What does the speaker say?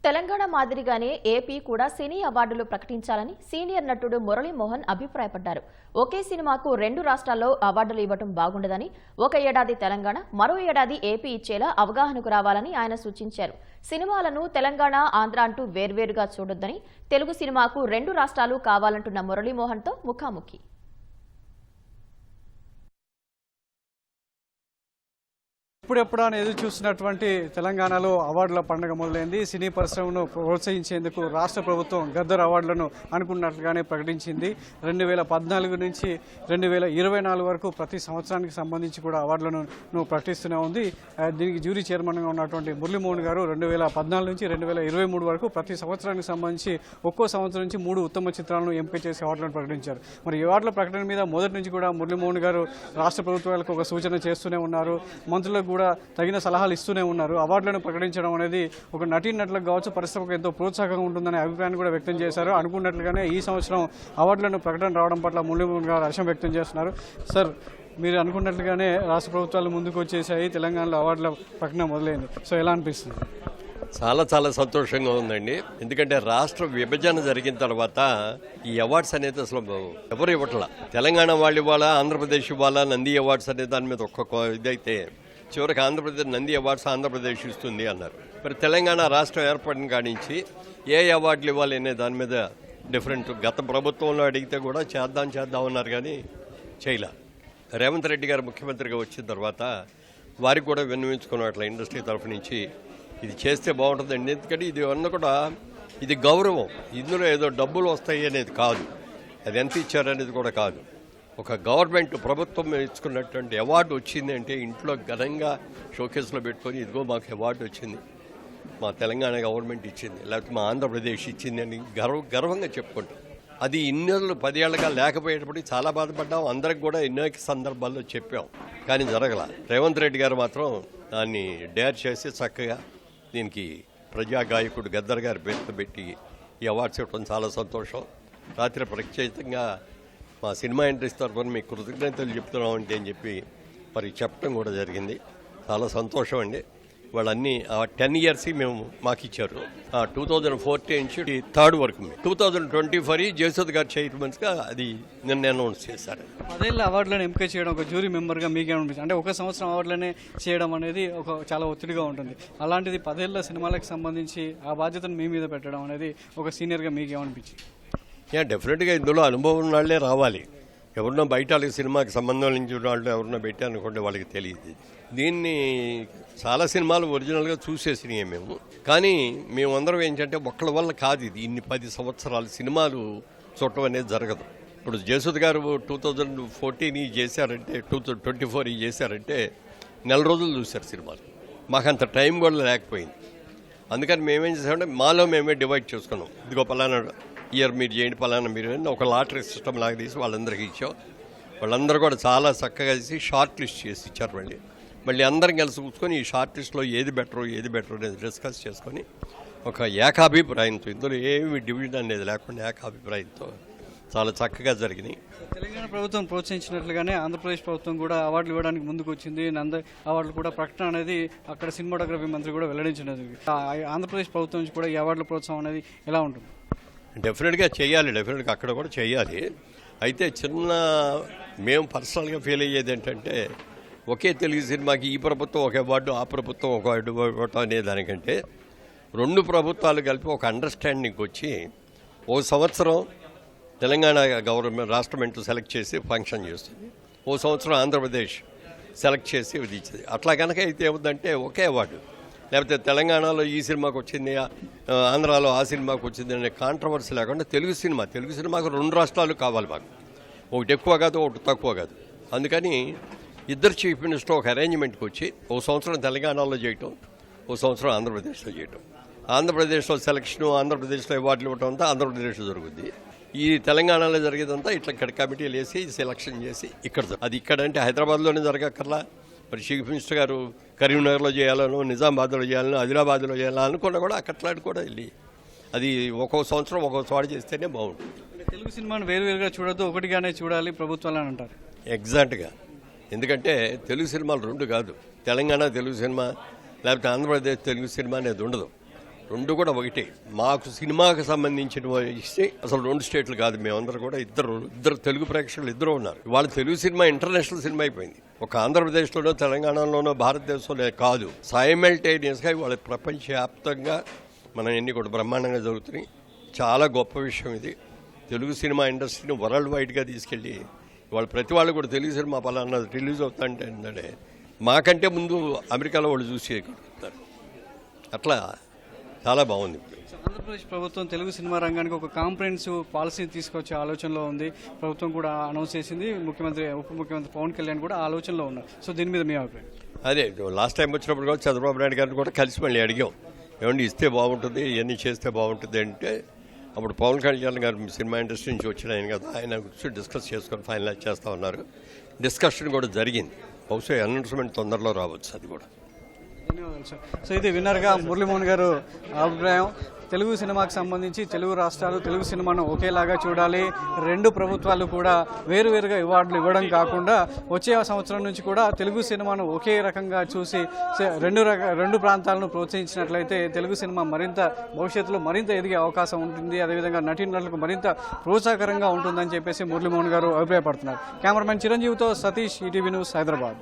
తెలంగాణ మాదిరిగానే ఏపీ కూడా సినీ అవార్డులు ప్రకటించాలని సీనియర్ నటుడు మురళీమోహన్ అభిప్రాయపడ్డారు. ఒకే సినిమాకు 2 రాష్ట్రాల్లో అవార్డులు ఇవ్వడం బాగుండదని, ఒక ఏడాది తెలంగాణ, మరో ఏడాది ఏపీ ఇచ్చేలా అవగాహనకు రావాలని ఆయన సూచించారు. సినిమాలను తెలంగాణ, ఆంధ్ర అంటూ వేర్వేరుగా చూడొద్దని, తెలుగు సినిమాకు 2 రాష్ట్రాలు కావాలంటున్న మురళీమోహన్తో ముఖాముఖి. ఇప్పుడెప్పుడు అని ఎదురు చూస్తున్నటువంటి తెలంగాణలో అవార్డుల పండుగ మొదలైంది. సినీ పరిశ్రమను ప్రోత్సహించేందుకు రాష్ట్ర ప్రభుత్వం గద్దర్ అవార్డులను అనుకున్నట్లుగానే ప్రకటించింది. 2014 నుంచి 2024 వరకు ప్రతి సంవత్సరానికి సంబంధించి కూడా అవార్డులను ప్రకటిస్తూనే ఉంది. దీనికి జ్యూరీ చైర్మన్గా ఉన్నటువంటి మురళీమోహన్ గారు 2014 నుంచి 2023 వరకు ప్రతి సంవత్సరానికి సంబంధించి ఒక్కో సంవత్సరం నుంచి 3 ఉత్తమ చిత్రాలను ఎంపిక చేసి అవార్డులను ప్రకటించారు. మరి ఈ అవార్డుల ప్రకటన మీద మొదటి నుంచి కూడా మురళీమోహన్ గారు రాష్ట్ర ప్రభుత్వాలకు ఒక సూచన చేస్తూనే ఉన్నారు. మంత్రులకు కూడా తగిన సలహాలు ఇస్తూనే ఉన్నారు. అవార్డులను ప్రకటించడం అనేది ఒక నటీనటులకు కావచ్చు, పరిశ్రమకు ఎంతో ప్రోత్సాహంగా ఉంటుందనే అభిప్రాయాన్ని కూడా వ్యక్తం చేశారు. అనుకున్నట్లుగానే ఈ సంవత్సరం అవార్డులను ప్రకటన రావడం పట్ల మురళీమోహన్ గారు హర్షం వ్యక్తం చేస్తున్నారు. సార్, మీరు అనుకున్నట్లుగానే రాష్ట్ర ప్రభుత్వాలు ముందుకు వచ్చేసాయి, తెలంగాణలో అవార్డుల ప్రకటన మొదలైంది. సో ఎలా అనిపిస్తుంది? చాలా సంతోషంగా ఉందండి. ఎందుకంటే రాష్ట్ర విభజన జరిగిన తర్వాత ఈ అవార్డ్స్ అనేది అసలు ఎవరు ఇవ్వట్లా. తెలంగాణ వాళ్ళు ఇవ్వాలా, ఆంధ్రప్రదేశ్ ఇవ్వాలా, నంది అవార్డ్స్ అనే దాని మీద ఒక్కొక్క ఇదైతే చివరికి ఆంధ్రప్రదేశ్ నంది అవార్డ్స్ ఆంధ్రప్రదేశ్ ఇస్తుంది అన్నారు. మరి తెలంగాణ రాష్ట్రం ఏర్పడిన కాడి నుంచి ఏ అవార్డులు ఇవ్వాలి అనే దాని మీద డిఫరెంట్. గత ప్రభుత్వంలో అడిగితే కూడా చేద్దాం అన్నారు, కానీ చేయలే. రేవంత్ రెడ్డి గారు ముఖ్యమంత్రిగా వచ్చిన తర్వాత వారికి కూడా విన్నవించుకున్నట్ల ఇండస్ట్రీ తరఫు నుంచి ఇది చేస్తే బాగుంటుందండి. ఎందుకంటే ఇది అన్న కూడా ఇది గౌరవం. ఇందులో ఏదో డబ్బులు వస్తాయి అనేది కాదు, అది ఎంత ఇచ్చారనేది కూడా కాదు. ఒక గవర్నమెంట్ ప్రభుత్వం ఇచ్చుకున్నటువంటి అవార్డు వచ్చింది అంటే ఇంట్లో ఘనంగా షోకేస్లో పెట్టుకొని ఇదిగో మాకు అవార్డు వచ్చింది, మా తెలంగాణ గవర్నమెంట్ ఇచ్చింది, లేకపోతే మా ఆంధ్రప్రదేశ్ ఇచ్చింది అని గర్వంగా చెప్పుకుంటాం. అది ఇన్నేళ్ళు 10 ఏళ్ళగా లేకపోయేటప్పుడు చాలా బాధపడ్డాం. అందరికి కూడా ఎన్నో సందర్భాల్లో చెప్పాం, కానీ జరగల. రేవంత్ రెడ్డి గారు మాత్రం దాన్ని డేర్ చేసి చక్కగా దీనికి ప్రజాగాయకుడు గద్దర్ గారి పేరుతో పెట్టి ఈ అవార్డ్స్ ఇవ్వడం చాలా సంతోషం. రాత్రి ప్రత్యేకంగా మా సినిమా ఇండస్ట్రీ తరఫున మీకు కృతజ్ఞతలు చెప్తున్నామంటే అని చెప్పి మరి చెప్పడం కూడా జరిగింది. చాలా సంతోషం అండి. వాళ్ళన్నీ 10 years మేము మాకు ఇచ్చారు. 2014 నుంచి 3rd వరకు 2024 జయసుధ గారు చైర్మన్స్గా అది నిన్న అనౌన్స్ చేశారు. 10 ఏళ్ళ అవార్డులను ఎంపిక చేయడం ఒక జ్యూరీ మెంబర్గా మీకేమనిపిస్తుంది? అంటే ఒక సంవత్సరం అవార్డులనే చేయడం అనేది చాలా ఒత్తిడిగా ఉంటుంది. అలాంటిది 10 ఏళ్ళ సినిమాలకు సంబంధించి ఆ బాధ్యతను మీ మీద పెట్టడం అనేది ఒక సీనియర్గా మీకేమనిపించింది? డెఫినెట్గా ఇందులో అనుభవం ఉన్న వాళ్ళే రావాలి. ఎవరినో బయట వాళ్ళకి సినిమాకి సంబంధం నుంచి వాళ్ళు ఎవరినో పెట్టి అనుకుంటే వాళ్ళకి తెలియదు. దీన్ని చాలా సినిమాలు ఒరిజినల్గా చూసేసినాయి మేము, కానీ మేమందరం ఏంటంటే ఒక్కళ్ళ వల్ల కాదు ఇది. ఇన్ని 10 సంవత్సరాలు సినిమాలు చూడటం అనేది జరగదు. ఇప్పుడు జయసుధ గారు 2014 చేశారంటే 2024 చేశారంటే 4 రోజులు చూశారు సినిమాలు. మాకంత టైం కూడా లేకపోయింది. అందుకని మేమేం చేసామంటే మాలో మేమే డివైడ్ చేసుకున్నాం. ఇదిగో పలానా ఇయర్ మీరు చేయండి, పలానా మీరు ఒక లాటరీ సిస్టమ్ లాగా తీసి వాళ్ళందరికీ ఇచ్చాం. వాళ్ళందరూ కూడా చాలా చక్కగా చేసి షార్ట్ లిస్ట్ చేసి ఇచ్చారు. మళ్ళీ అందరం కలిసి కూర్చొని ఈ షార్ట్ లిస్ట్లో ఏది బెటర్ అనేది డిస్కస్ చేసుకొని ఒక ఏకాభిప్రాయంతో, ఇందులో ఏమి డివిజన్ అనేది లేకుండా ఏకాభిప్రాయంతో చాలా చక్కగా జరిగినాయి. తెలంగాణ ప్రభుత్వం ప్రోత్సహించినట్లుగానే ఆంధ్రప్రదేశ్ ప్రభుత్వం కూడా అవార్డులు ఇవ్వడానికి ముందుకు వచ్చింది. నంది అవార్డులు కూడా ప్రకటన అనేది అక్కడ సినిమాటోగ్రఫీ మంత్రి కూడా వెల్లడించినది. ఆంధ్రప్రదేశ్ ప్రభుత్వం నుంచి కూడా ఈ అవార్డుల ప్రోత్సాహం అనేది ఎలా ఉంటుంది? డెఫినెట్గా చేయాలి, డెఫినెట్గా అక్కడ కూడా చేయాలి. అయితే మేము పర్సనల్గా ఫీల్ అయ్యేది ఏంటంటే, ఒకే తెలుగు సినిమాకి ఈ ప్రభుత్వం ఒక అవార్డు, ఆ ప్రభుత్వం ఒక అవార్డు ఇవ్వటం అనే దానికంటే 2 ప్రభుత్వాలు కలిపి ఒక అండర్స్టాండింగ్కి వచ్చి ఓ సంవత్సరం తెలంగాణ గవర్నమెంట్ రాష్ట్రమెంట్ సెలెక్ట్ చేసి ఫంక్షన్ చేస్తుంది, ఓ సంవత్సరం ఆంధ్రప్రదేశ్ సెలెక్ట్ చేసి ఇది ఇచ్చేది. అట్లా కనుక అయితే ఏముందంటే ఒకే అవార్డు, లేకపోతే తెలంగాణలో ఈ సినిమాకి వచ్చింది, ఆంధ్రాలో ఆ సినిమాకి వచ్చింది అనే కాంట్రవర్సీ లేకుండా తెలుగు సినిమాకు 2 రాష్ట్రాలు కావాలి మాకు. ఒకటి ఎక్కువ కాదు, ఒకటి తక్కువ కాదు. అందుకని ఇద్దరు చీఫ్ మినిస్టర్ ఒక అరేంజ్మెంట్కి వచ్చి ఓ సంవత్సరం తెలంగాణలో చేయటం, ఓ సంవత్సరం ఆంధ్రప్రదేశ్లో చేయటం. ఆంధ్రప్రదేశ్లో సెలక్షను, ఆంధ్రప్రదేశ్లో అవార్డులు ఇవ్వటం అంతా ఆంధ్రప్రదేశ్లో జరుగుద్ది. ఈ తెలంగాణలో జరిగేదంతా ఇట్లా ఇక్కడ కమిటీలు వేసి సెలక్షన్ చేసి అది ఇక్కడంటే హైదరాబాద్లోనే జరగక్కర్లా. మరి చీఫ్ మినిస్టర్ గారు కరీంనగర్లో చేయాలను, నిజామాబాద్లో చేయాలను, ఆదిలాబాద్లో చేయాలని అనుకున్నా కూడా అక్కట్లాంటి కూడా వెళ్ళి అది ఒక్కో సంవత్సరం ఒక్కో చోట చేస్తేనే బాగుంటుంది. తెలుగు సినిమాను వేరువేరుగా చూడొద్దు, ఒకటిగానే చూడాలి ప్రభుత్వాలు అని అంటారు. ఎగ్జాక్ట్గా. ఎందుకంటే తెలుగు సినిమాలు 2 కాదు. తెలంగాణ తెలుగు సినిమా లేకపోతే ఆంధ్రప్రదేశ్ తెలుగు సినిమా అనేది ఉండదు. రెండు కూడా ఒకటే. మాకు సినిమాకు సంబంధించిన ఇస్తే అసలు 2 స్టేట్లు కాదు, మేమందరూ కూడా ఇద్దరు తెలుగు ప్రేక్షకులు ఇద్దరు ఉన్నారు. వాళ్ళ తెలుగు సినిమా ఇంటర్నేషనల్ సినిమా అయిపోయింది. ఒక ఆంధ్రప్రదేశ్లోనో తెలంగాణలోనో భారతదేశంలో కాదు, సైమల్టేనియస్గా వాళ్ళ ప్రపంచవ్యాప్తంగా మనం ఎన్ని కూడా బ్రహ్మాండంగా జరుగుతున్నాయి. చాలా గొప్ప విషయం ఇది. తెలుగు సినిమా ఇండస్ట్రీని వరల్డ్ వైడ్గా తీసుకెళ్ళి వాళ్ళ ప్రతి వాళ్ళు కూడా తెలుగు సినిమా పలానా రిలీజ్ అవుతుందంటే ఏంటంటే మాకంటే ముందు అమెరికాలో వాళ్ళు చూసి అట్లా చాలా బాగుంది. ఆంధ్రప్రదేశ్ ప్రభుత్వం తెలుగు సినిమా రంగానికి ఒక కాంప్రహెన్సివ్ పాలసీని తీసుకొచ్చే ఆలోచనలో ఉంది. ప్రభుత్వం కూడా అనౌన్స్ చేసింది. ఉప ముఖ్యమంత్రి పవన్ కళ్యాణ్ కూడా ఆలోచనలో ఉన్నారు. సో దీని మీద మీ అభిప్రాయం? అదే లాస్ట్ టైం వచ్చినప్పుడు కూడా చంద్రబాబు నాయుడు గారిని కూడా కలిసి మళ్ళీ అడిగాం, ఏమండి ఇస్తే బాగుంటుంది, ఇవన్నీ చేస్తే బాగుంటుంది అంటే అప్పుడు పవన్ కళ్యాణ్ గారు సినిమా ఇండస్ట్రీ నుంచి వచ్చిన ఆయన కదా, ఆయన గురించి డిస్కస్ చేసుకొని ఫైనలైజ్ చేస్తూ ఉన్నారు. డిస్కషన్ కూడా జరిగింది. బహుశా అనౌన్స్మెంట్ తొందరలో రావచ్చు అది కూడా. ధన్యవాదాలు సార్. సో ఇది విన్నర్గా మురళీమోహన్ గారు అభిప్రాయం. తెలుగు సినిమాకి సంబంధించి తెలుగు రాష్ట్రాలు తెలుగు సినిమాను ఒకేలాగా చూడాలి. 2 ప్రభుత్వాలు కూడా వేరువేరుగా అవార్డులు ఇవ్వడం కాకుండా వచ్చే సంవత్సరం నుంచి కూడా తెలుగు సినిమాను ఒకే రకంగా చూసి రెండు ప్రాంతాలను ప్రోత్సహించినట్లయితే తెలుగు సినిమా మరింత భవిష్యత్తులో మరింత ఎదిగే అవకాశం ఉంటుంది. అదేవిధంగా నటీనటులకు మరింత ప్రోత్సాహకరంగా ఉంటుందని చెప్పేసి మురళీమోహన్ గారు అభిప్రాయపడుతున్నారు. కెమెరామెన్ చిరంజీవితో సతీష్, ఈటీవీ న్యూస్, హైదరాబాద్.